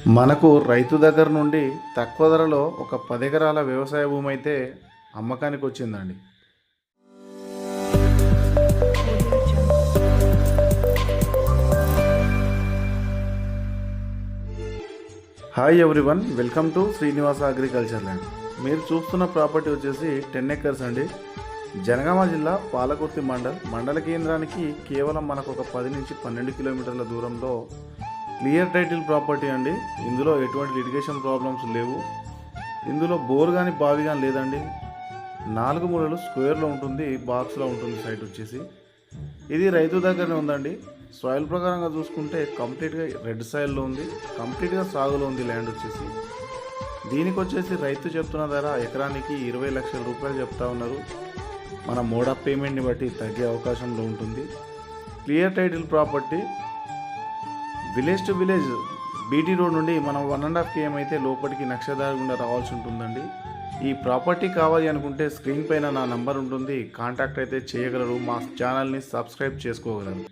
మనకు రైతు దగ్గర నుండి తక్కువ ధరలో ఒక 10 ఎకరాల వ్యవసాయ భూమి అయితే అమ్మకానికి వచ్చిందండి. Hi everyone, welcome to Srinivasa agriculture land. మీరు చూస్తున్న ప్రాపర్టీ వచ్చేసి 10 ఎకర్స్ అండి. జనగామ జిల్లా పాలకుర్తి మండల కేంద్రానికి కేవలం మనకు ఒక 10 నుంచి 12 కిలోమీటర్ల దూరంలో క్లియర్ టైటిల్ ప్రాపర్టీ అండి. ఇందులో ఎటువంటి లిటిగేషన్ ప్రాబ్లమ్స్ లేవు. ఇందులో బోర్ కానీ బావి కానీ లేదండి. 4 మూలలు స్క్వేర్లో ఉంటుంది, బాక్స్లో ఉంటుంది. సైట్ వచ్చేసి ఇది రైతు దగ్గరనే ఉందండి. సాయిల్ ప్రకారంగా చూసుకుంటే కంప్లీట్గా రెడ్ సాయిల్లో ఉంది, కంప్లీట్గా సాగులో ఉంది ల్యాండ్ వచ్చేసి. దీనికి వచ్చేసి రైతు చెప్తున్న ధర ఎకరానికి 20 లక్షల రూపాయలు చెప్తా ఉన్నారు. మన మోడ్ ఆఫ్ పేమెంట్ని బట్టి తగ్గే అవకాశంలో ఉంటుంది. Clear title property village to village BT road నుండి మనం 1.5 km అయితే లోపలికి నక్షదారి గుండా రావాల్సి ఉంటుందండి. ఈ ప్రాపర్టీ కావాలి అనుకుంటే స్క్రీన్ పైన నా నంబర్ ఉంటుంది, కాంటాక్ట్ అయితే చేయగలరు. మా ఛానల్ని సబ్స్క్రైబ్ చేసుకోగలరు.